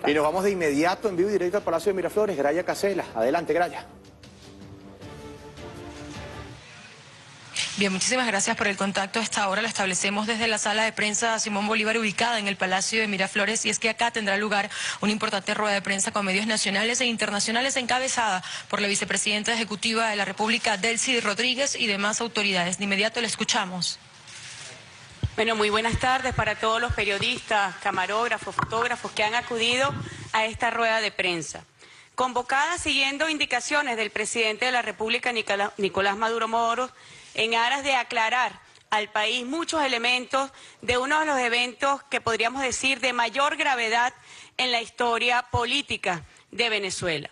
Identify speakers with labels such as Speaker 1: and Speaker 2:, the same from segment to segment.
Speaker 1: Y nos vamos de inmediato en vivo y directo al Palacio de Miraflores. Graya Casela. Adelante, Graya.
Speaker 2: Bien, muchísimas gracias por el contacto. A esta hora lo establecemos desde la sala de prensa Simón Bolívar, ubicada en el Palacio de Miraflores, y es que acá tendrá lugar una importante rueda de prensa con medios nacionales e internacionales encabezada por la vicepresidenta ejecutiva de la República, Delcy Rodríguez, y demás autoridades. De inmediato le escuchamos.
Speaker 3: Bueno, muy buenas tardes para todos los periodistas, camarógrafos, fotógrafos que han acudido a esta rueda de prensa. Convocada siguiendo indicaciones del presidente de la República, Nicolás Maduro Moros, en aras de aclarar al país muchos elementos de uno de los eventos que podríamos decir de mayor gravedad en la historia política de Venezuela.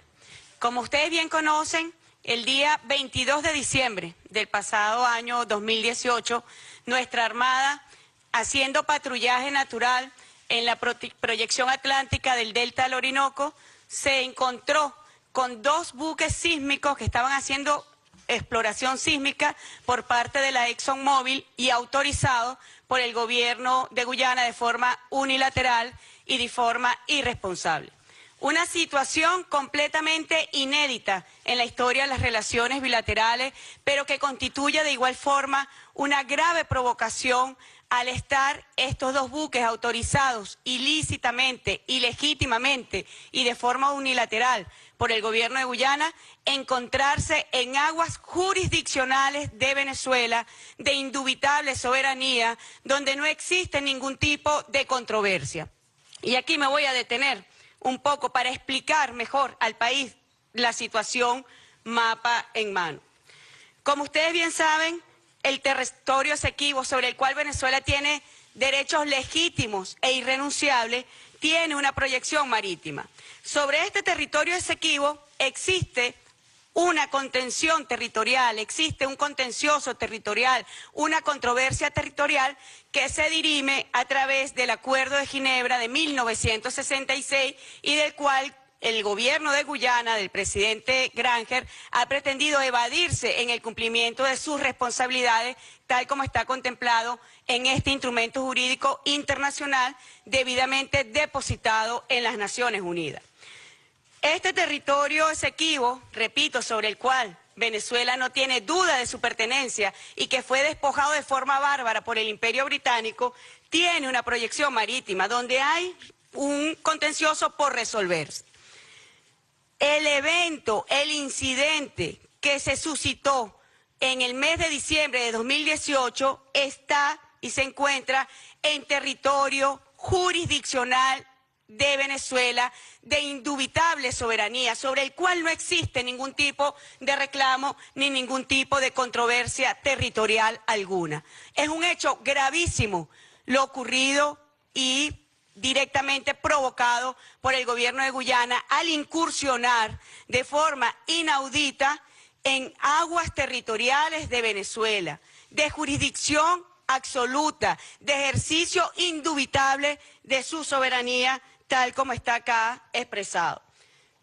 Speaker 3: Como ustedes bien conocen, el día 22 de diciembre del pasado año 2018, nuestra Armada, haciendo patrullaje natural en la proyección atlántica del Delta del Orinoco, se encontró con dos buques sísmicos que estaban haciendo exploración sísmica por parte de la ExxonMobil y autorizado por el gobierno de Guyana de forma unilateral y de forma irresponsable. Una situación completamente inédita en la historia de las relaciones bilaterales, pero que constituye de igual forma una grave provocación al estar estos dos buques autorizados ilícitamente, ilegítimamente y de forma unilateral por el gobierno de Guyana, encontrarse en aguas jurisdiccionales de Venezuela, de indubitable soberanía, donde no existe ningún tipo de controversia. Y aquí me voy a detener un poco para explicar mejor al país la situación mapa en mano. Como ustedes bien saben, el territorio Esequibo, sobre el cual Venezuela tiene derechos legítimos e irrenunciables, tiene una proyección marítima. Sobre este territorio Esequibo existe una contención territorial, existe un contencioso territorial, una controversia territorial que se dirime a través del Acuerdo de Ginebra de 1966 y del cual el gobierno de Guyana, del presidente Granger, ha pretendido evadirse en el cumplimiento de sus responsabilidades, tal como está contemplado en este instrumento jurídico internacional debidamente depositado en las Naciones Unidas. Este territorio Esequibo, repito, sobre el cual Venezuela no tiene duda de su pertenencia y que fue despojado de forma bárbara por el Imperio Británico, tiene una proyección marítima donde hay un contencioso por resolverse. El evento, el incidente que se suscitó en el mes de diciembre de 2018 está y se encuentra en territorio jurisdiccional de Venezuela, de indubitable soberanía, sobre el cual no existe ningún tipo de reclamo ni ningún tipo de controversia territorial alguna. Es un hecho gravísimo lo ocurrido y directamente provocado por el gobierno de Guyana al incursionar de forma inaudita en aguas territoriales de Venezuela, de jurisdicción absoluta, de ejercicio indubitable de su soberanía, tal como está acá expresado.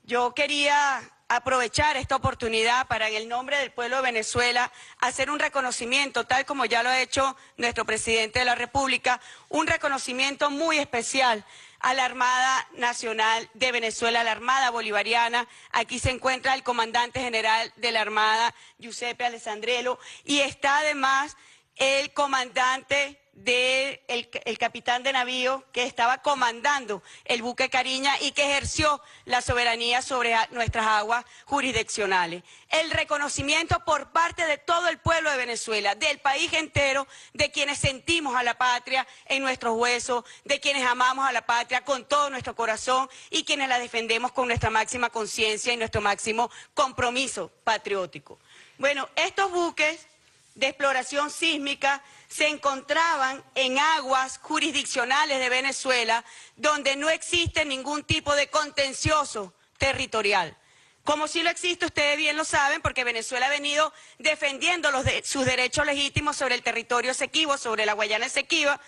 Speaker 3: Yo quería aprovechar esta oportunidad para, en el nombre del pueblo de Venezuela, hacer un reconocimiento, tal como ya lo ha hecho nuestro presidente de la República, un reconocimiento muy especial a la Armada Nacional de Venezuela, a la Armada Bolivariana. Aquí se encuentra el comandante general de la Armada, Giuseppe Alessandrello, y está además el comandante el capitán de navío que estaba comandando el buque Cariña y que ejerció la soberanía sobre nuestras aguas jurisdiccionales. El reconocimiento por parte de todo el pueblo de Venezuela, del país entero, de quienes sentimos a la patria en nuestros huesos, de quienes amamos a la patria con todo nuestro corazón y quienes la defendemos con nuestra máxima conciencia y nuestro máximo compromiso patriótico. Bueno, estos buques de exploración sísmica se encontraban en aguas jurisdiccionales de Venezuela donde no existe ningún tipo de contencioso territorial. Como sí lo existe, ustedes bien lo saben, porque Venezuela ha venido defendiendo sus derechos legítimos sobre el territorio Esequibo, sobre la Guayana Esequiba,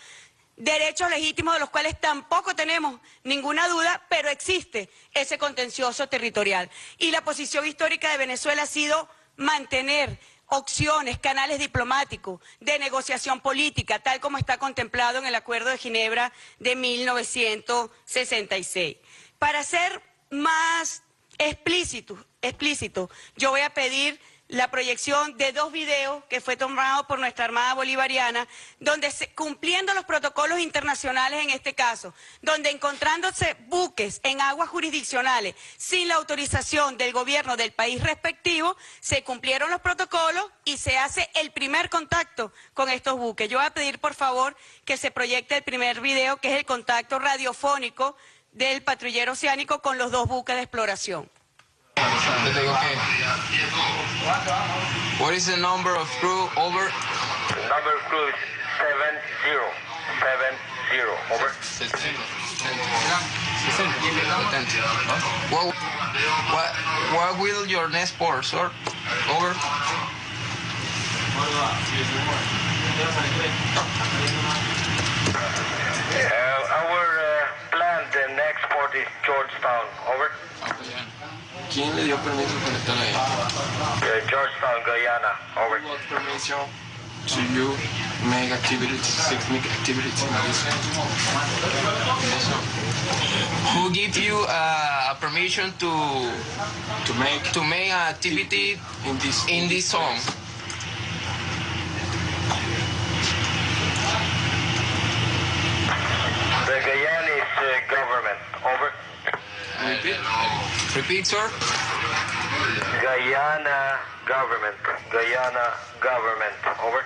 Speaker 3: derechos legítimos de los cuales tampoco tenemos ninguna duda, pero existe ese contencioso territorial. Y la posición histórica de Venezuela ha sido mantener opciones, canales diplomáticos de negociación política, tal como está contemplado en el Acuerdo de Ginebra de 1966. Para ser más explícito, yo voy a pedir la proyección de 2 videos que fue tomado por nuestra Armada Bolivariana, donde cumpliendo los protocolos internacionales en este caso, donde encontrándose buques en aguas jurisdiccionales sin la autorización del gobierno del país respectivo, se cumplieron los protocolos y se hace el primer contacto con estos buques. Yo voy a pedir por favor que se proyecte el primer video, que es el contacto radiofónico del patrullero oceánico con los 2 buques de exploración.
Speaker 4: Okay. What is the number of crew? Over.
Speaker 5: The number of crew is 70. Over.
Speaker 4: 70. What will your next port, sir? Over.
Speaker 5: Our planned next port is Georgetown. Over.
Speaker 4: ¿Quién le dio permiso para estar ahí?
Speaker 5: Georgetown, Guyana. Over.
Speaker 4: What permission to you make activities, seismic activities in this? Who give you a permission to make activity in this zone?
Speaker 5: The Guyanese government. Over.
Speaker 4: Repeat, sir.
Speaker 5: Guyana government. Guyana government. Over.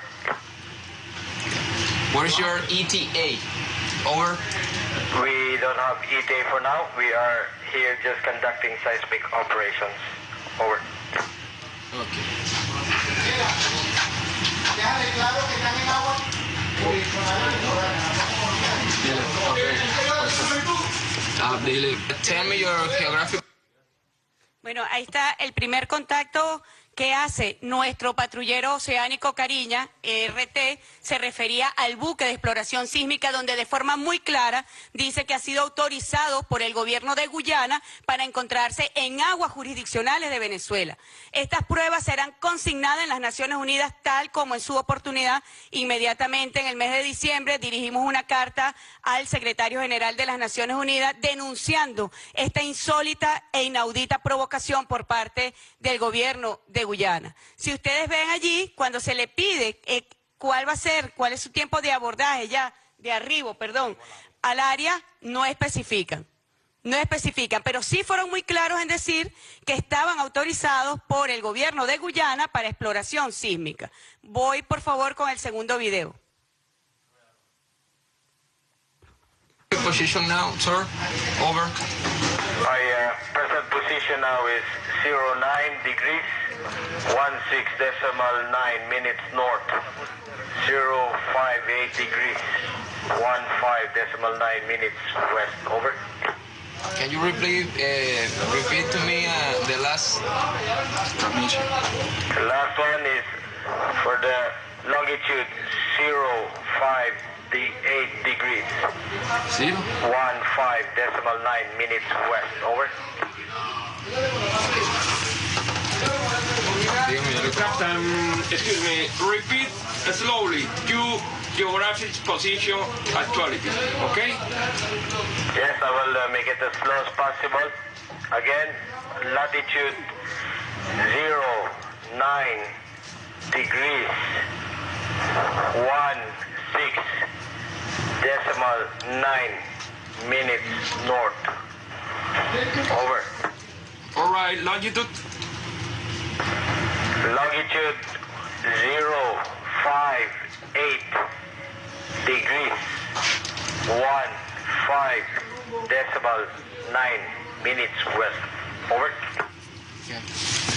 Speaker 4: Where's your ETA? Over.
Speaker 5: We don't have ETA for now. We are here just conducting seismic operations. Over.
Speaker 4: Okay. Tell me your geographic.
Speaker 3: Bueno, ahí está el primer contacto que hace nuestro patrullero oceánico Cariña, RT, se refería al buque de exploración sísmica, donde de forma muy clara dice que ha sido autorizado por el gobierno de Guyana para encontrarse en aguas jurisdiccionales de Venezuela. Estas pruebas serán consignadas en las Naciones Unidas, tal como en su oportunidad. Inmediatamente en el mes de diciembre dirigimos una carta al secretario general de las Naciones Unidas denunciando esta insólita e inaudita provocación por parte del gobierno de Guyana. Si ustedes ven allí, cuando se le pide cuál es su tiempo de abordaje, de arribo, perdón, al área, no especifican, pero sí fueron muy claros en decir que estaban autorizados por el gobierno de Guyana para exploración sísmica. Voy, por favor, con el segundo video.
Speaker 4: Position now, sir. Over.
Speaker 5: My present position now is 09 degrees, 16.9 minutes north, 058 degrees, 15.9 minutes west. Over.
Speaker 4: Can you repeat to me the last transmission?
Speaker 5: The last one is for the longitude 058 degrees, 15.9 minutes west. Over.
Speaker 6: Captain, excuse me, repeat slowly your geographic position actuality, okay?
Speaker 5: Yes, I will make it as slow as possible. Again, latitude 09 degrees, 16.9 minutes north. Over.
Speaker 6: All right, longitude?
Speaker 5: Longitude 058 degrees, 15.9 minutes west. Over.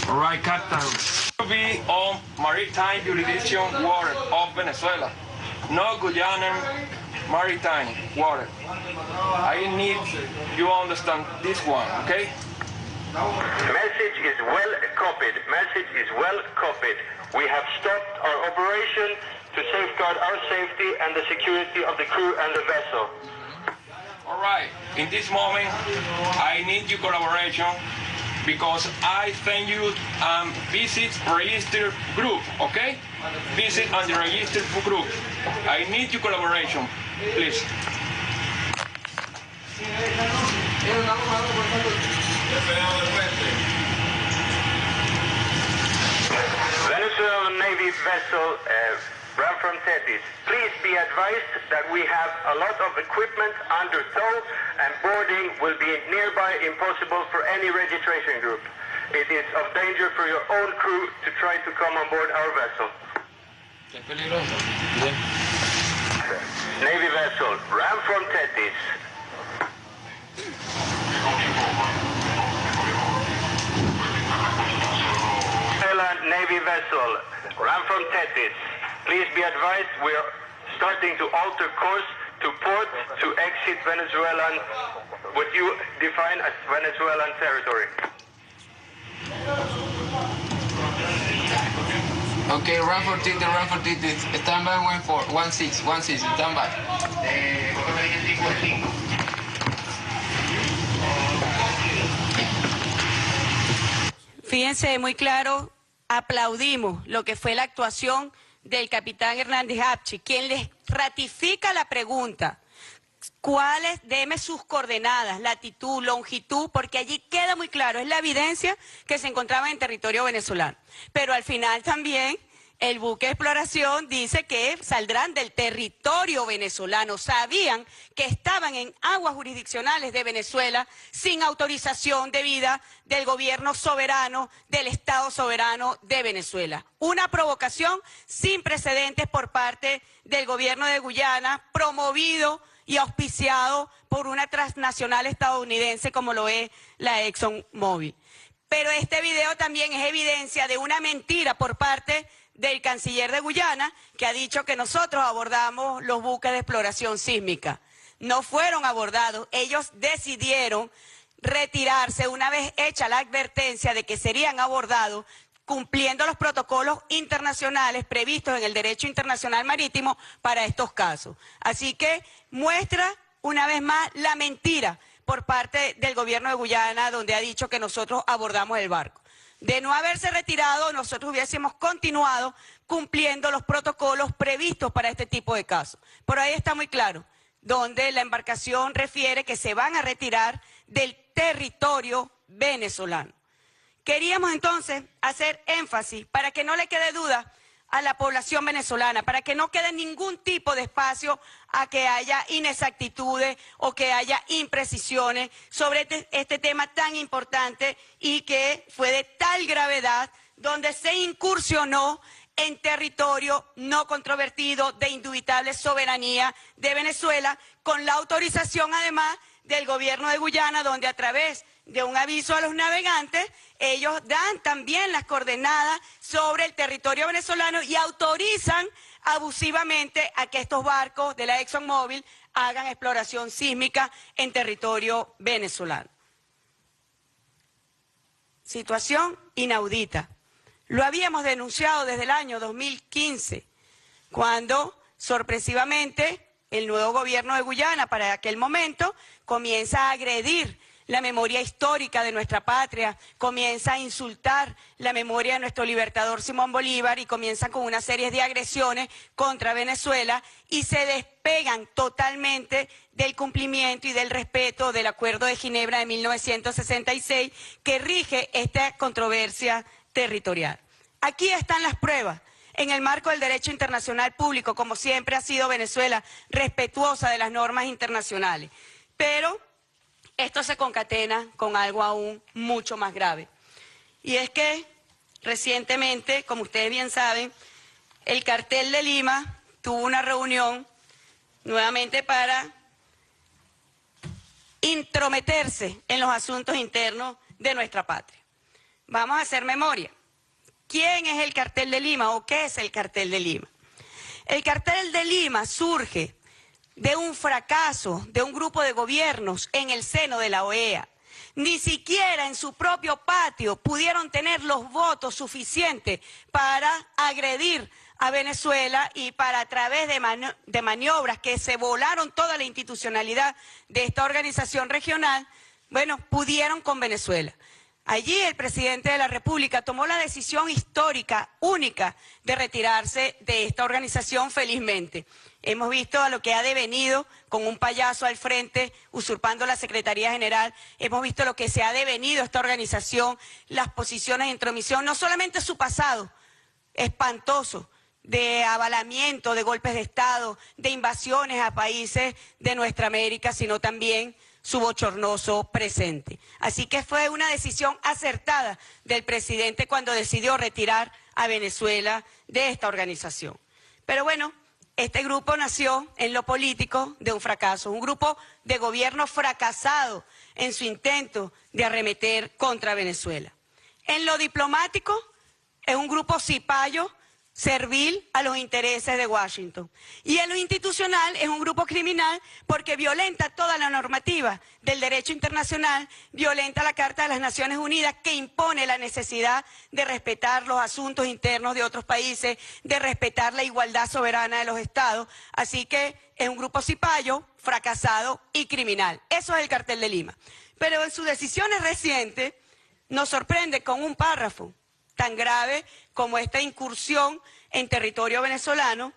Speaker 6: All right, Captain. To be on maritime jurisdiction water of Venezuela, no Guyanan maritime water. I need you understand this one, okay?
Speaker 5: Message is well copied. Message is well copied. We have stopped our operation to safeguard our safety and the security of the crew and the vessel.
Speaker 6: All right. In this moment, I need your collaboration because I send you visit registered group, okay? Visit on the registered group. I need your collaboration, please.
Speaker 5: Venezuelan Navy vessel ran from Tetis. Please be advised that we have a lot of equipment under tow and boarding will be nearby impossible for any registration group. It is of danger for your own crew to try to come on board our vessel.
Speaker 6: Es peligroso. Bien.
Speaker 5: Navy vessel ran from Tetis. Navy vessel ran from Tetis. Please be advised we are starting to alter course to port to exit Venezuelan, what you define as Venezuelan territory.
Speaker 6: Okay, run for Tetis. Stand by 16, stand by.
Speaker 3: Fíjense muy claro, aplaudimos lo que fue la actuación del capitán Hernández Apchi, quien les ratifica la pregunta. ¿Cuáles? Deme sus coordenadas, latitud, longitud, porque allí queda muy claro, es la evidencia que se encontraba en territorio venezolano. Pero al final también el buque de exploración dice que saldrán del territorio venezolano. Sabían que estaban en aguas jurisdiccionales de Venezuela sin autorización debida del gobierno soberano, del Estado soberano de Venezuela. Una provocación sin precedentes por parte del gobierno de Guyana, promovido y auspiciado por una transnacional estadounidense como lo es la ExxonMobil. Pero este video también es evidencia de una mentira por parte del canciller de Guyana, que ha dicho que nosotros abordamos los buques de exploración sísmica. No fueron abordados, ellos decidieron retirarse una vez hecha la advertencia de que serían abordados, cumpliendo los protocolos internacionales previstos en el derecho internacional marítimo para estos casos. Así que muestra una vez más la mentira por parte del gobierno de Guyana, donde ha dicho que nosotros abordamos el barco. De no haberse retirado, nosotros hubiésemos continuado cumpliendo los protocolos previstos para este tipo de casos. Por ahí está muy claro, donde la embarcación refiere que se van a retirar del territorio venezolano. Queríamos entonces hacer énfasis para que no le quede duda a la población venezolana, para que no quede ningún tipo de espacio a que haya inexactitudes o que haya imprecisiones sobre este tema tan importante y que fue de tal gravedad, donde se incursionó en territorio no controvertido de indubitable soberanía de Venezuela, con la autorización además del gobierno de Guyana, donde a través de un aviso a los navegantes, ellos dan también las coordenadas sobre el territorio venezolano y autorizan abusivamente a que estos barcos de la ExxonMobil hagan exploración sísmica en territorio venezolano. Situación inaudita. Lo habíamos denunciado desde el año 2015, cuando sorpresivamente el nuevo gobierno de Guyana, para aquel momento, comienza a agredir la memoria histórica de nuestra patria, comienza a insultar la memoria de nuestro libertador Simón Bolívar y comienzan con una serie de agresiones contra Venezuela y se despegan totalmente del cumplimiento y del respeto del Acuerdo de Ginebra de 1966 que rige esta controversia territorial. Aquí están las pruebas. En el marco del derecho internacional público, como siempre ha sido Venezuela, respetuosa de las normas internacionales. Pero esto se concatena con algo aún mucho más grave. Y es que recientemente, como ustedes bien saben, el cartel de Lima tuvo una reunión nuevamente para intrometerse en los asuntos internos de nuestra patria. Vamos a hacer memoria. ¿Quién es el cartel de Lima o qué es el cartel de Lima? El cartel de Lima surge de un fracaso de un grupo de gobiernos en el seno de la OEA. Ni siquiera en su propio patio pudieron tener los votos suficientes para agredir a Venezuela y para a través de maniobras que se volaron toda la institucionalidad de esta organización regional, bueno, pudieron con Venezuela. Allí el presidente de la República tomó la decisión histórica, única, de retirarse de esta organización felizmente. Hemos visto a lo que ha devenido con un payaso al frente, usurpando la Secretaría General. Hemos visto lo que se ha devenido esta organización, las posiciones de intromisión, no solamente su pasado espantoso, de avalamiento, de golpes de Estado, de invasiones a países de nuestra América, sino también su bochornoso presente. Así que fue una decisión acertada del presidente cuando decidió retirar a Venezuela de esta organización. Pero bueno, este grupo nació en lo político de un fracaso, un grupo de gobierno fracasado en su intento de arremeter contra Venezuela. En lo diplomático es un grupo cipayo, servil a los intereses de Washington. Y en lo institucional es un grupo criminal porque violenta toda la normativa del derecho internacional, violenta la Carta de las Naciones Unidas que impone la necesidad de respetar los asuntos internos de otros países, de respetar la igualdad soberana de los estados. Así que es un grupo cipayo, fracasado y criminal. Eso es el Cartel de Lima. Pero en sus decisiones recientes nos sorprende con un párrafo tan grave como esta incursión en territorio venezolano,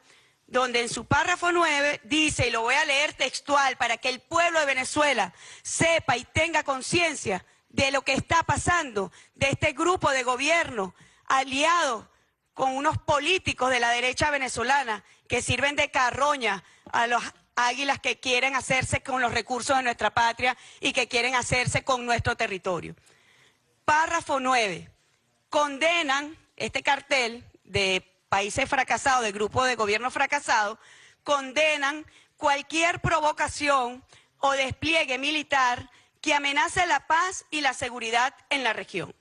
Speaker 3: donde en su párrafo 9 dice, y lo voy a leer textual para que el pueblo de Venezuela sepa y tenga conciencia de lo que está pasando, de este grupo de gobierno aliado con unos políticos de la derecha venezolana que sirven de carroña a los águilas que quieren hacerse con los recursos de nuestra patria y que quieren hacerse con nuestro territorio. Párrafo 9. Condenan este cartel de países fracasados, de grupo de gobierno fracasado, condenan cualquier provocación o despliegue militar que amenace la paz y la seguridad en la región.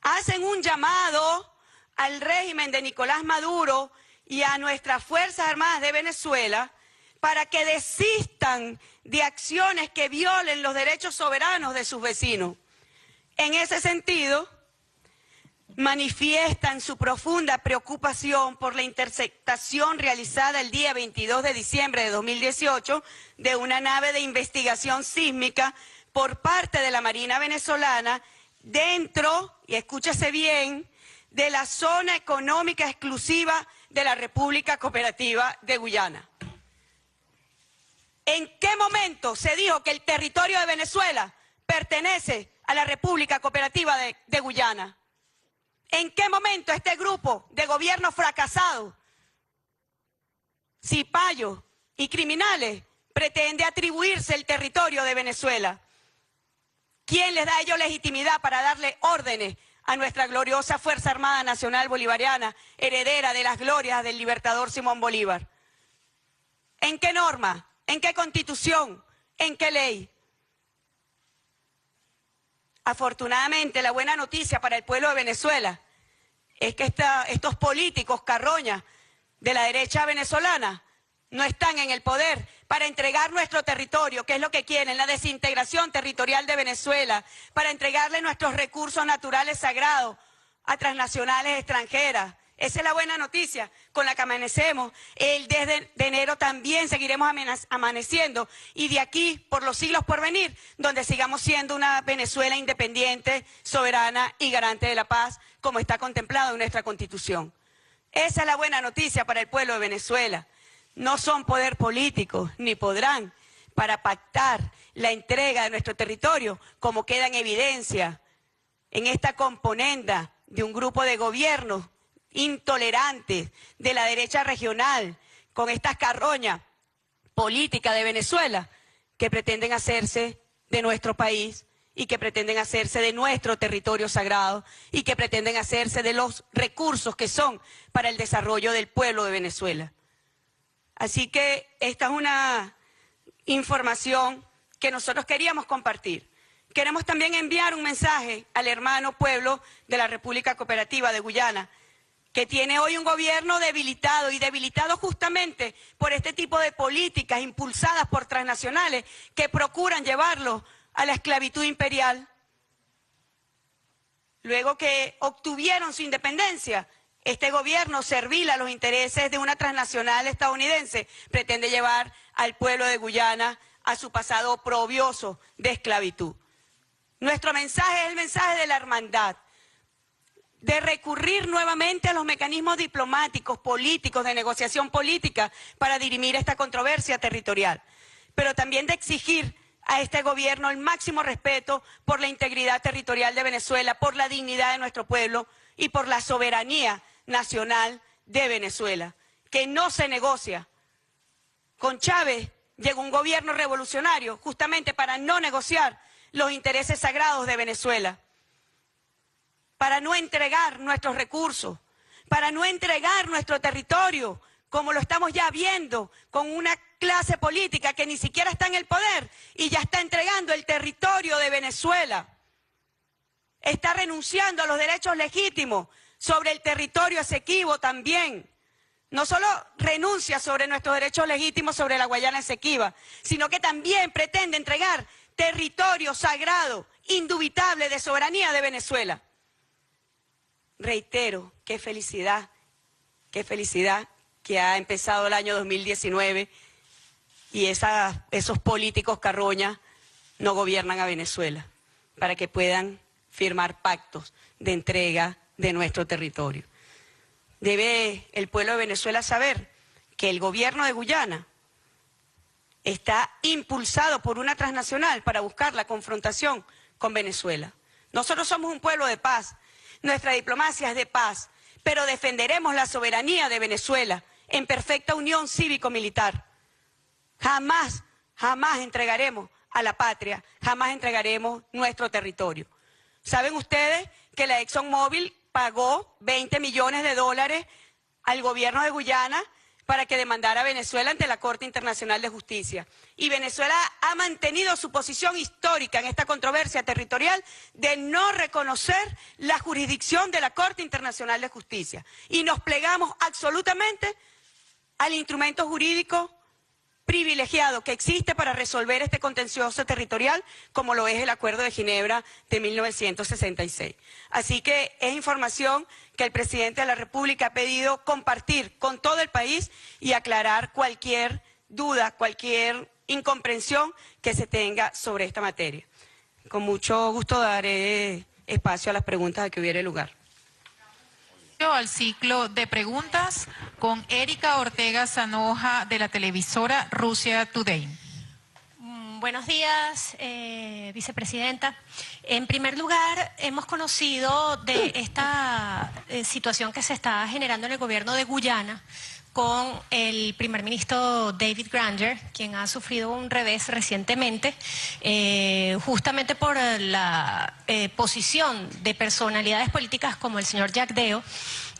Speaker 3: Hacen un llamado al régimen de Nicolás Maduro y a nuestras Fuerzas Armadas de Venezuela para que desistan de acciones que violen los derechos soberanos de sus vecinos. En ese sentido, manifiestan su profunda preocupación por la interceptación realizada el día 22 de diciembre de 2018 de una nave de investigación sísmica por parte de la Marina venezolana dentro, y escúchese bien, de la zona económica exclusiva de la República Cooperativa de Guyana. ¿En qué momento se dijo que el territorio de Venezuela pertenece a la República Cooperativa de Guyana? ¿En qué momento este grupo de gobierno fracasado, cipayos y criminales pretende atribuirse el territorio de Venezuela? ¿Quién les da a ellos legitimidad para darle órdenes a nuestra gloriosa Fuerza Armada Nacional Bolivariana, heredera de las glorias del libertador Simón Bolívar? ¿En qué norma? ¿En qué constitución? ¿En qué ley? Afortunadamente, la buena noticia para el pueblo de Venezuela es que estos políticos carroñas de la derecha venezolana no están en el poder para entregar nuestro territorio, que es lo que quieren, la desintegración territorial de Venezuela, para entregarle nuestros recursos naturales sagrados a transnacionales extranjeras. Esa es la buena noticia con la que amanecemos. El 10 de enero también seguiremos amaneciendo y de aquí por los siglos por venir, donde sigamos siendo una Venezuela independiente, soberana y garante de la paz, como está contemplado en nuestra Constitución. Esa es la buena noticia para el pueblo de Venezuela. No son poder político, ni podrán, para pactar la entrega de nuestro territorio, como queda en evidencia en esta componenda de un grupo de gobiernos intolerantes de la derecha regional, con estas carroñas políticas de Venezuela que pretenden hacerse de nuestro país y que pretenden hacerse de nuestro territorio sagrado y que pretenden hacerse de los recursos que son para el desarrollo del pueblo de Venezuela. Así que esta es una información que nosotros queríamos compartir. Queremos también enviar un mensaje al hermano pueblo de la República Cooperativa de Guyana, que tiene hoy un gobierno debilitado y debilitado justamente por este tipo de políticas impulsadas por transnacionales que procuran llevarlo a la esclavitud imperial. Luego que obtuvieron su independencia, este gobierno servil a los intereses de una transnacional estadounidense pretende llevar al pueblo de Guyana a su pasado oprobioso de esclavitud. Nuestro mensaje es el mensaje de la hermandad, de recurrir nuevamente a los mecanismos diplomáticos, políticos, de negociación política para dirimir esta controversia territorial, pero también de exigir a este gobierno el máximo respeto por la integridad territorial de Venezuela, por la dignidad de nuestro pueblo y por la soberanía nacional de Venezuela, que no se negocia. Con Chávez llegó un gobierno revolucionario justamente para no negociar los intereses sagrados de Venezuela, para no entregar nuestros recursos, para no entregar nuestro territorio, como lo estamos ya viendo con una clase política que ni siquiera está en el poder y ya está entregando el territorio de Venezuela. Está renunciando a los derechos legítimos sobre el territorio Esequibo también. No solo renuncia sobre nuestros derechos legítimos sobre la Guayana Esequiba, sino que también pretende entregar territorio sagrado, indubitable de soberanía de Venezuela. Reitero, qué felicidad que ha empezado el año 2019 y esos políticos carroñas no gobiernan a Venezuela para que puedan firmar pactos de entrega de nuestro territorio. Debe el pueblo de Venezuela saber que el gobierno de Guyana está impulsado por una transnacional para buscar la confrontación con Venezuela. Nosotros somos un pueblo de paz, nuestra diplomacia es de paz, pero defenderemos la soberanía de Venezuela en perfecta unión cívico-militar. Jamás entregaremos a la patria, jamás entregaremos nuestro territorio. ¿Saben ustedes que la ExxonMobil pagó $20 millones al gobierno de Guyana para que demandara a Venezuela ante la Corte Internacional de Justicia? Y Venezuela ha mantenido su posición histórica en esta controversia territorial de no reconocer la jurisdicción de la Corte Internacional de Justicia. Y nos plegamos absolutamente al instrumento jurídico privilegiado que existe para resolver este contencioso territorial, como lo es el Acuerdo de Ginebra de 1966. Así que es información que el presidente de la República ha pedido compartir con todo el país y aclarar cualquier duda, cualquier incomprensión que se tenga sobre esta materia. Con mucho gusto daré espacio a las preguntas que hubiere lugar.
Speaker 7: Al ciclo de preguntas con Erika Ortega Sanoja de la televisora Russia Today.
Speaker 8: Buenos días, vicepresidenta. En primer lugar, hemos conocido de esta situación que se está generando en el gobierno de Guyana con el primer ministro David Granger, quien ha sufrido un revés recientemente, justamente por la posición de personalidades políticas como el señor Jack Deo,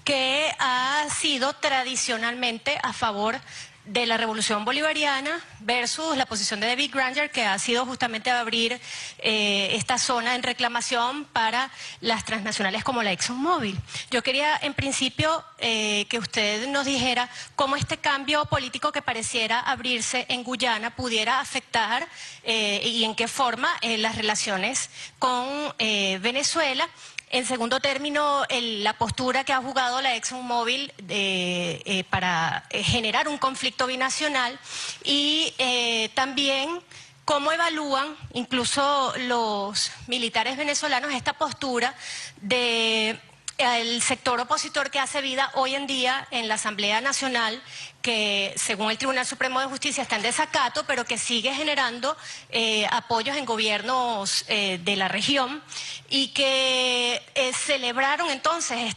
Speaker 8: que ha sido tradicionalmente a favor de la revolución bolivariana versus la posición de David Granger, que ha sido justamente abrir esta zona en reclamación para las transnacionales como la ExxonMobil. Yo quería, en principio, que usted nos dijera cómo este cambio político que pareciera abrirse en Guyana pudiera afectar y en qué forma las relaciones con Venezuela. En segundo término, la postura que ha jugado la ExxonMobil para generar un conflicto binacional y también cómo evalúan incluso los militares venezolanos esta postura del sector opositor que hace vida hoy en día en la Asamblea Nacional, que según el Tribunal Supremo de Justicia está en desacato, pero que sigue generando apoyos en gobiernos de la región y que celebraron entonces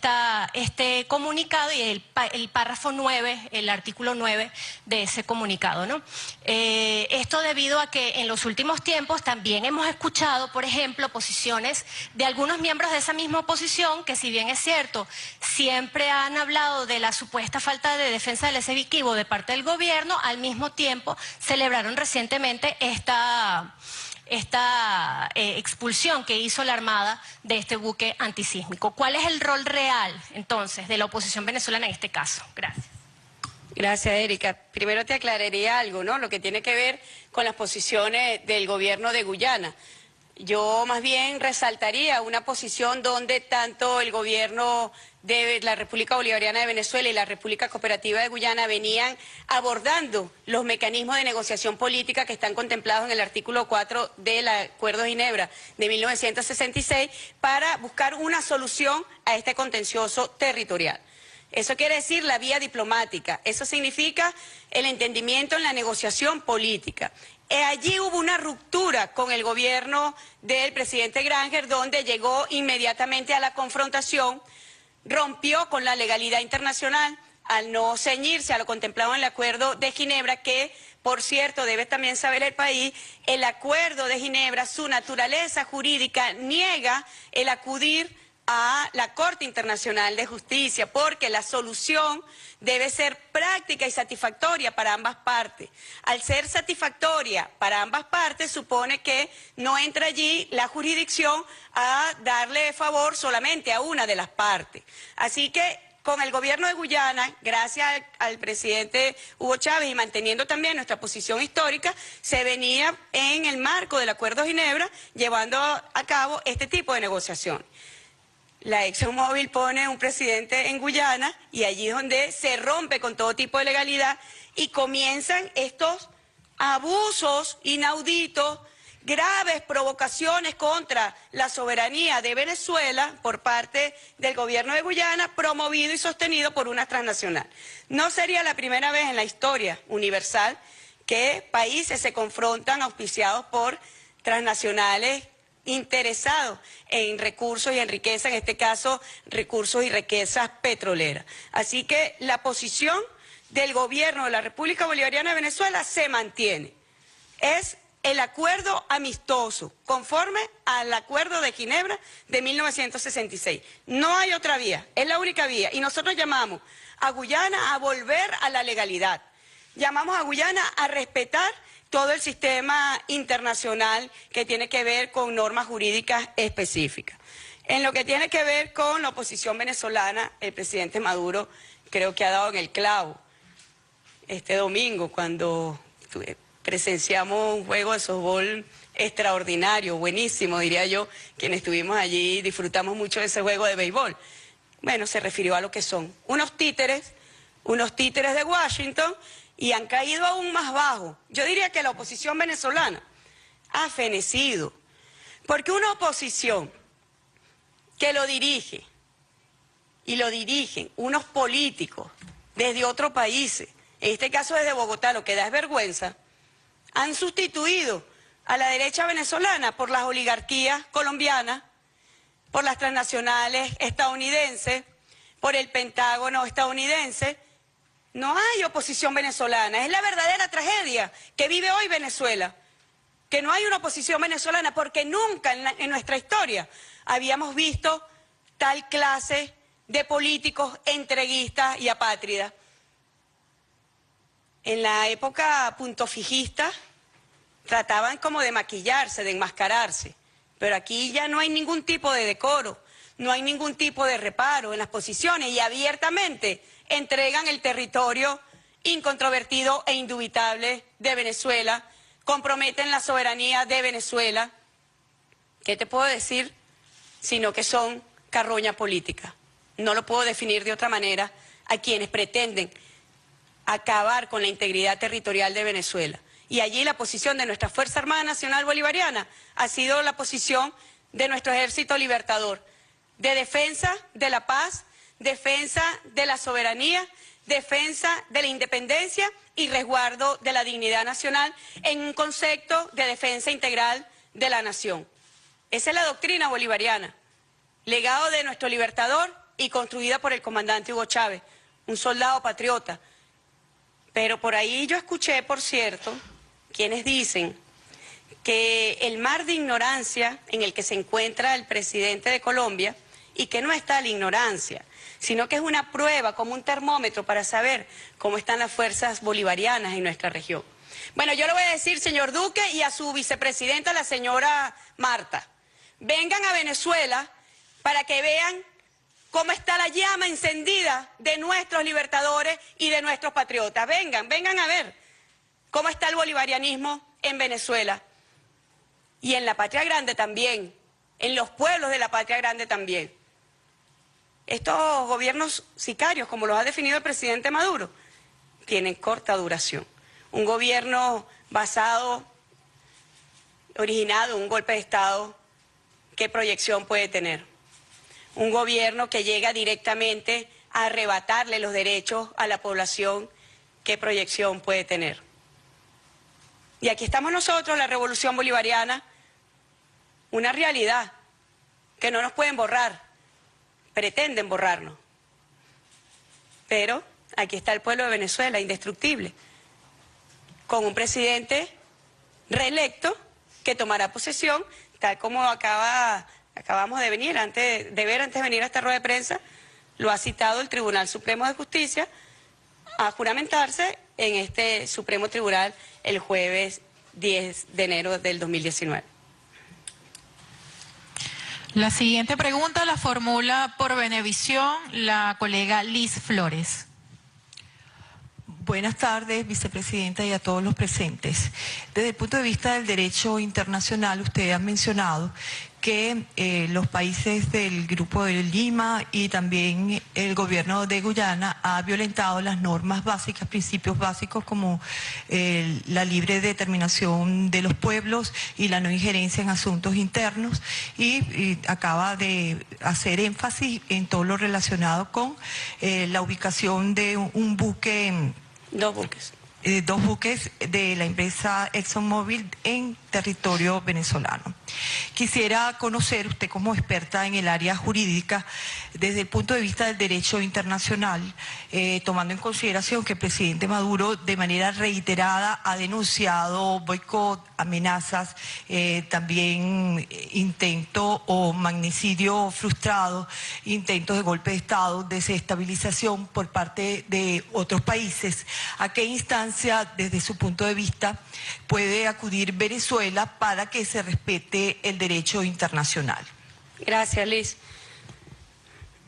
Speaker 8: este comunicado y el párrafo 9, el artículo 9 de ese comunicado, ¿no? Esto debido a que en los últimos tiempos también hemos escuchado, por ejemplo, posiciones de algunos miembros de esa misma oposición que, si bien es cierto, siempre han hablado de la supuesta falta de defensa del Esequibo de parte del gobierno, al mismo tiempo celebraron recientemente esta expulsión que hizo la Armada de este buque antisísmico. ¿Cuál es el rol real, entonces, de la oposición venezolana en este caso? Gracias.
Speaker 3: Gracias, Erika. Primero te aclararía algo, ¿no? Lo que tiene que ver con las posiciones del gobierno de Guyana. Yo más bien resaltaría una posición donde tanto el gobierno de la República Bolivariana de Venezuela y la República Cooperativa de Guyana venían abordando los mecanismos de negociación política que están contemplados en el artículo 4 del Acuerdo de Ginebra de 1966 para buscar una solución a este contencioso territorial. Eso quiere decir la vía diplomática, eso significa el entendimiento en la negociación política. Allí hubo una ruptura con el gobierno del presidente Granger, donde llegó inmediatamente a la confrontación, rompió con la legalidad internacional al no ceñirse a lo contemplado en el Acuerdo de Ginebra, que, por cierto, debe también saber el país, el Acuerdo de Ginebra, su naturaleza jurídica, niega el acudir a la Corte Internacional de Justicia, porque la solución debe ser práctica y satisfactoria para ambas partes. Al ser satisfactoria para ambas partes, supone que no entra allí la jurisdicción a darle favor solamente a una de las partes. Así que con el gobierno de Guyana, gracias al presidente Hugo Chávez y manteniendo también nuestra posición histórica, se venía en el marco del Acuerdo de Ginebra llevando a cabo este tipo de negociación. La ExxonMobil pone un presidente en Guyana y allí es donde se rompe con todo tipo de legalidad y comienzan estos abusos inauditos, graves provocaciones contra la soberanía de Venezuela por parte del gobierno de Guyana, promovido y sostenido por una transnacional. No sería la primera vez en la historia universal que países se confrontan auspiciados por transnacionales interesados en recursos y en riqueza, en este caso recursos y riquezas petroleras. Así que la posición del gobierno de la República Bolivariana de Venezuela se mantiene. Es el acuerdo amistoso, conforme al Acuerdo de Ginebra de 1966. No hay otra vía, es la única vía. Y nosotros llamamos a Guyana a volver a la legalidad. Llamamos a Guyana a respetar todo el sistema internacional que tiene que ver con normas jurídicas específicas. En lo que tiene que ver con la oposición venezolana, el presidente Maduro creo que ha dado en el clavo. Este domingo, cuando presenciamos un juego de softball extraordinario, buenísimo, diría yo, quienes estuvimos allí disfrutamos mucho de ese juego de béisbol. Bueno, se refirió a lo que son unos títeres de Washington, y han caído aún más bajo. Yo diría que la oposición venezolana ha fenecido, porque una oposición que lo dirige y lo dirigen unos políticos desde otros países, en este caso desde Bogotá, lo que da es vergüenza, han sustituido a la derecha venezolana por las oligarquías colombianas, por las transnacionales estadounidenses, por el Pentágono estadounidense. No hay oposición venezolana, es la verdadera tragedia que vive hoy Venezuela, que no hay una oposición venezolana, porque nunca en nuestra historia habíamos visto tal clase de políticos entreguistas y apátridas. En la época puntofijista trataban como de maquillarse, de enmascararse, pero aquí ya no hay ningún tipo de decoro, no hay ningún tipo de reparo en las posiciones y abiertamente entregan el territorio incontrovertido e indubitable de Venezuela, comprometen la soberanía de Venezuela. ¿Qué te puedo decir? Sino que son carroña política. No lo puedo definir de otra manera a quienes pretenden acabar con la integridad territorial de Venezuela. Y allí la posición de nuestra Fuerza Armada Nacional Bolivariana ha sido la posición de nuestro Ejército Libertador, de defensa de la paz, defensa de la soberanía, defensa de la independencia y resguardo de la dignidad nacional en un concepto de defensa integral de la nación. Esa es la doctrina bolivariana, legado de nuestro libertador y construida por el comandante Hugo Chávez, un soldado patriota. Pero por ahí yo escuché, por cierto, quienes dicen que el mar de ignorancia en el que se encuentra el presidente de Colombia, y que no está la ignorancia, sino que es una prueba, como un termómetro para saber cómo están las fuerzas bolivarianas en nuestra región. Bueno, yo le voy a decir, señor Duque, y a su vicepresidenta, la señora Marta, vengan a Venezuela para que vean cómo está la llama encendida de nuestros libertadores y de nuestros patriotas. Vengan a ver cómo está el bolivarianismo en Venezuela. y en la patria grande también, en los pueblos de la patria grande también. Estos gobiernos sicarios, como los ha definido el presidente Maduro, tienen corta duración. Un gobierno originado en un golpe de Estado, ¿qué proyección puede tener? Un gobierno que llega directamente a arrebatarle los derechos a la población, ¿qué proyección puede tener? Y aquí estamos nosotros, la revolución bolivariana, una realidad que no nos pueden borrar, pretenden borrarnos. Pero aquí está el pueblo de Venezuela, indestructible, con un presidente reelecto que tomará posesión, tal como acabamos de ver antes de venir a esta rueda de prensa, lo ha citado el Tribunal Supremo de Justicia a juramentarse en este Supremo Tribunal el jueves 10 de enero del 2019.
Speaker 7: La siguiente pregunta la formula por Venevisión la colega Liz Flores.
Speaker 9: Buenas tardes, vicepresidenta, y a todos los presentes. Desde el punto de vista del derecho internacional, usted ha mencionado que los países del Grupo de Lima y también el gobierno de Guyana ha violentado las normas básicas, principios básicos como la libre determinación de los pueblos y la no injerencia en asuntos internos, y acaba de hacer énfasis en todo lo relacionado con la ubicación de un buque.
Speaker 3: Dos buques.
Speaker 9: Dos buques de la empresa ExxonMobil en territorio venezolano. Quisiera conocer, usted como experta en el área jurídica, desde el punto de vista del derecho internacional, tomando en consideración que el presidente Maduro de manera reiterada ha denunciado boicot, amenazas, también intento o magnicidio frustrado, intentos de golpe de Estado, desestabilización por parte de otros países. ¿A qué instancia, desde su punto de vista, puede acudir Venezuela para que se respete el derecho internacional?
Speaker 3: Gracias, Liz.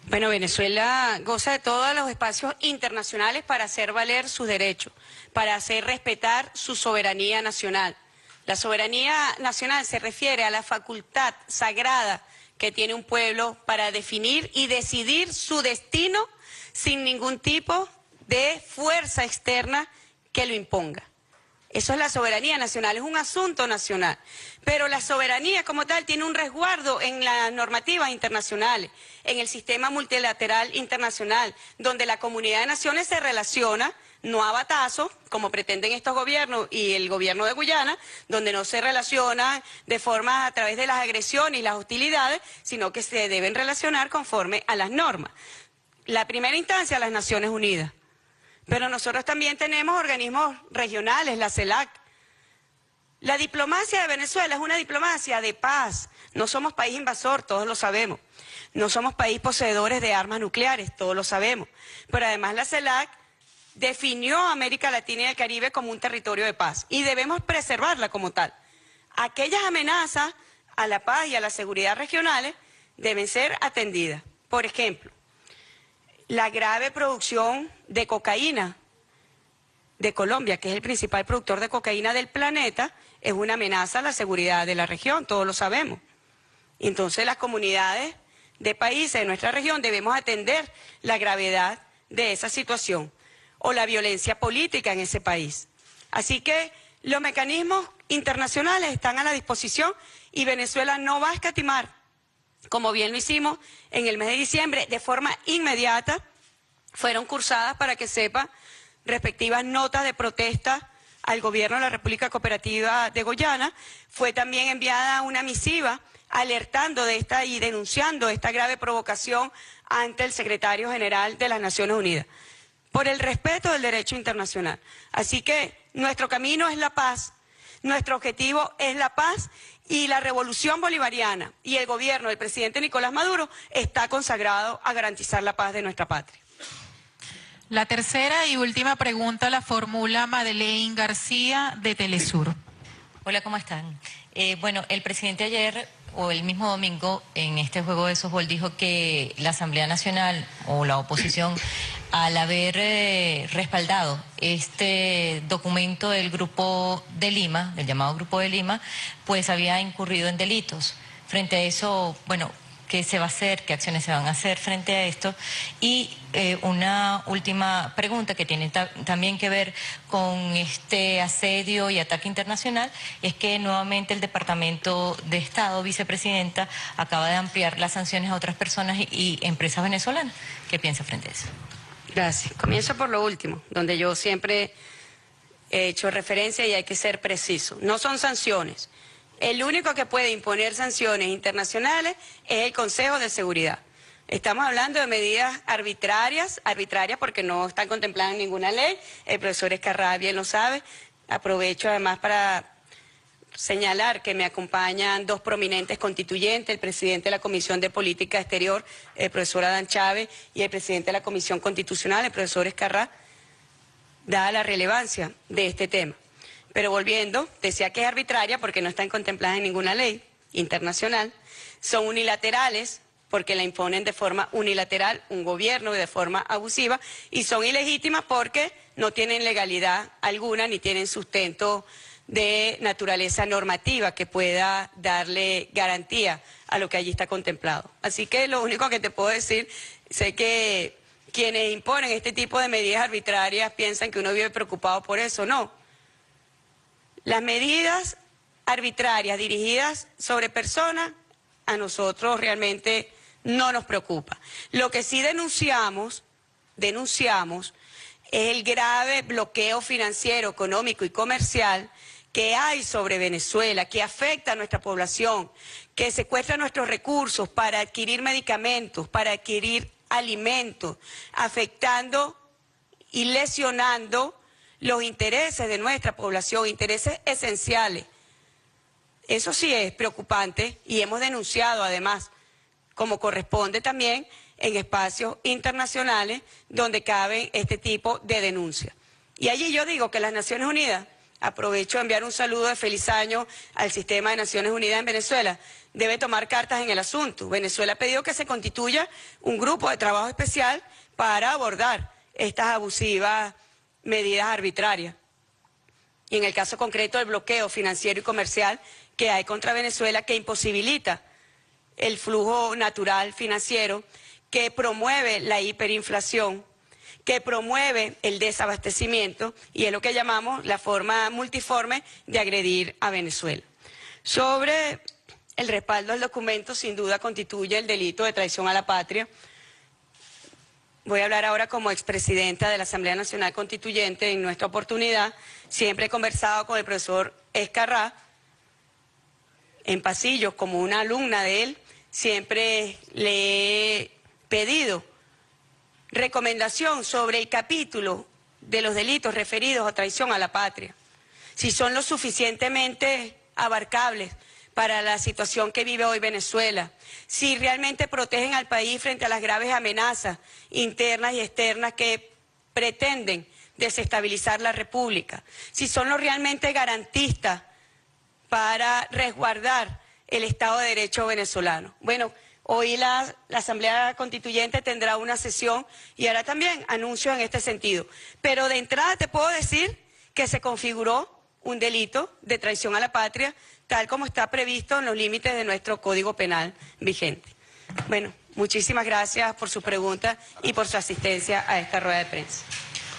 Speaker 3: Bueno, Venezuela goza de todos los espacios internacionales para hacer valer sus derechos, para hacer respetar su soberanía nacional. La soberanía nacional se refiere a la facultad sagrada que tiene un pueblo para definir y decidir su destino sin ningún tipo de fuerza externa que lo imponga. Eso es la soberanía nacional, es un asunto nacional. Pero la soberanía como tal tiene un resguardo en las normativas internacionales, en el sistema multilateral internacional, donde la comunidad de naciones se relaciona, no a batazos, como pretenden estos gobiernos y el gobierno de Guyana, donde no se relaciona de forma a través de las agresiones y las hostilidades, sino que se deben relacionar conforme a las normas. La primera instancia, las Naciones Unidas. Pero nosotros también tenemos organismos regionales, la CELAC. La diplomacia de Venezuela es una diplomacia de paz. No somos país invasor, todos lo sabemos. No somos país poseedores de armas nucleares, todos lo sabemos. Pero además la CELAC definió a América Latina y el Caribe como un territorio de paz y debemos preservarla como tal. Aquellas amenazas a la paz y a la seguridad regionales deben ser atendidas. Por ejemplo, la grave producción de cocaína de Colombia, que es el principal productor de cocaína del planeta, es una amenaza a la seguridad de la región, todos lo sabemos. Entonces las comunidades de países de nuestra región debemos atender la gravedad de esa situación o la violencia política en ese país. Así que los mecanismos internacionales están a la disposición y Venezuela no va a escatimar. Como bien lo hicimos en el mes de diciembre, de forma inmediata, fueron cursadas, para que sepa, respectivas notas de protesta al gobierno de la República Cooperativa de Guyana. Fue también enviada una misiva alertando de esta y denunciando esta grave provocación ante el secretario general de las Naciones Unidas, por el respeto del derecho internacional. Así que nuestro camino es la paz, nuestro objetivo es la paz. Y la revolución bolivariana y el gobierno del presidente Nicolás Maduro está consagrado a garantizar la paz de nuestra patria.
Speaker 7: La tercera y última pregunta la formula Madeleine García de Telesur.
Speaker 10: Hola, ¿cómo están? Bueno, el presidente ayer o el mismo domingo en este juego de softball dijo que la Asamblea Nacional o la oposición al haber respaldado este documento del Grupo de Lima, del llamado Grupo de Lima, pues había incurrido en delitos. Frente a eso, bueno, ¿qué se va a hacer? ¿Qué acciones se van a hacer frente a esto? Y una última pregunta que tiene también que ver con este asedio y ataque internacional, es que nuevamente el Departamento de Estado, vicepresidenta, acaba de ampliar las sanciones a otras personas y empresas venezolanas. ¿Qué piensa frente a eso?
Speaker 3: Gracias. Comienzo por lo último, donde yo siempre he hecho referencia y hay que ser preciso. No son sanciones. El único que puede imponer sanciones internacionales es el Consejo de Seguridad. Estamos hablando de medidas arbitrarias porque no están contempladas en ninguna ley. El profesor Escarrá bien lo sabe. Aprovecho además para señalar que me acompañan dos prominentes constituyentes, el presidente de la Comisión de Política Exterior, el profesor Adán Chávez, y el presidente de la Comisión Constitucional, el profesor Escarrá, dada la relevancia de este tema. Pero volviendo, decía que es arbitraria porque no están contempladas en ninguna ley internacional, son unilaterales porque la imponen de forma unilateral un gobierno de forma abusiva, y son ilegítimas porque no tienen legalidad alguna ni tienen sustento de naturaleza normativa que pueda darle garantía a lo que allí está contemplado. Así que lo único que te puedo decir, sé que quienes imponen este tipo de medidas arbitrarias piensan que uno vive preocupado por eso, no. Las medidas arbitrarias dirigidas sobre personas a nosotros realmente no nos preocupa. Lo que sí denunciamos es el grave bloqueo financiero, económico y comercial que hay sobre Venezuela, que afecta a nuestra población, que secuestra nuestros recursos para adquirir medicamentos, para adquirir alimentos, afectando y lesionando los intereses de nuestra población, intereses esenciales. Eso sí es preocupante y hemos denunciado además, como corresponde también en espacios internacionales donde caben este tipo de denuncias. Y allí yo digo que las Naciones Unidas, aprovecho a enviar un saludo de feliz año al sistema de Naciones Unidas en Venezuela, debe tomar cartas en el asunto. Venezuela ha pedido que se constituya un grupo de trabajo especial para abordar estas abusivas medidas arbitrarias. Y en el caso concreto del bloqueo financiero y comercial que hay contra Venezuela, que imposibilita el flujo natural financiero, que promueve la hiperinflación, que promueve el desabastecimiento, y es lo que llamamos la forma multiforme de agredir a Venezuela. Sobre el respaldo al documento, sin duda constituye el delito de traición a la patria. Voy a hablar ahora como expresidenta de la Asamblea Nacional Constituyente. En nuestra oportunidad siempre he conversado con el profesor Escarrá en pasillos como una alumna de él. Siempre le he pedido recomendación sobre el capítulo de los delitos referidos a traición a la patria, si son lo suficientemente abarcables para la situación que vive hoy Venezuela, si realmente protegen al país frente a las graves amenazas internas y externas que pretenden desestabilizar la República, si son los realmente garantistas para resguardar el Estado de Derecho venezolano. Bueno, hoy la Asamblea Constituyente tendrá una sesión y hará también anuncios en este sentido. Pero de entrada te puedo decir que se configuró un delito de traición a la patria, tal como está previsto en los límites de nuestro Código Penal vigente. Bueno, muchísimas gracias por su pregunta y por su asistencia a esta rueda de prensa.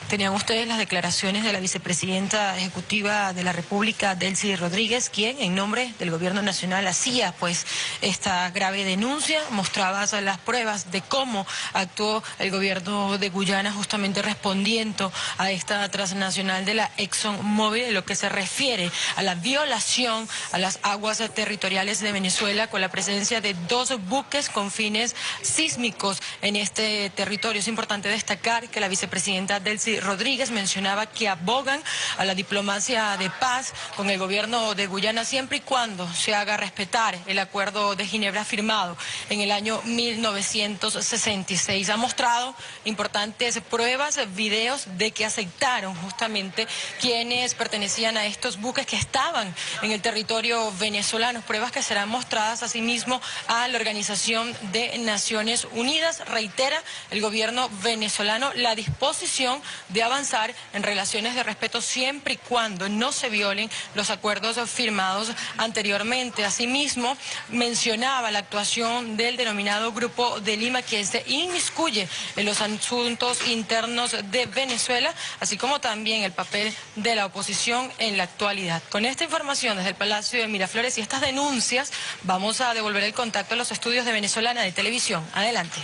Speaker 2: Tenían ustedes las declaraciones de la vicepresidenta ejecutiva de la República, Delcy Rodríguez, quien en nombre del gobierno nacional hacía pues esta grave denuncia, mostraba las pruebas de cómo actuó el gobierno de Guyana justamente respondiendo a esta transnacional de la ExxonMobil en lo que se refiere a la violación a las aguas territoriales de Venezuela con la presencia de 2 buques con fines sísmicos en este territorio. Es importante destacar que la vicepresidenta Delcy Delcy Rodríguez mencionaba que abogan a la diplomacia de paz con el gobierno de Guyana siempre y cuando se haga respetar el Acuerdo de Ginebra firmado en el año 1966. Ha mostrado importantes pruebas, videos de que aceptaron justamente quienes pertenecían a estos buques que estaban en el territorio venezolano, pruebas que serán mostradas asimismo a la Organización de Naciones Unidas. Reitera el gobierno venezolano la disposición de avanzar en relaciones de respeto siempre y cuando no se violen los acuerdos firmados anteriormente. Asimismo, mencionaba la actuación del denominado Grupo de Lima, que se inmiscuye en los asuntos internos de Venezuela, así como también el papel de la oposición en la actualidad. Con esta información desde el Palacio de Miraflores y estas denuncias, vamos a devolver el contacto a los estudios de Venezolana de Televisión. Adelante.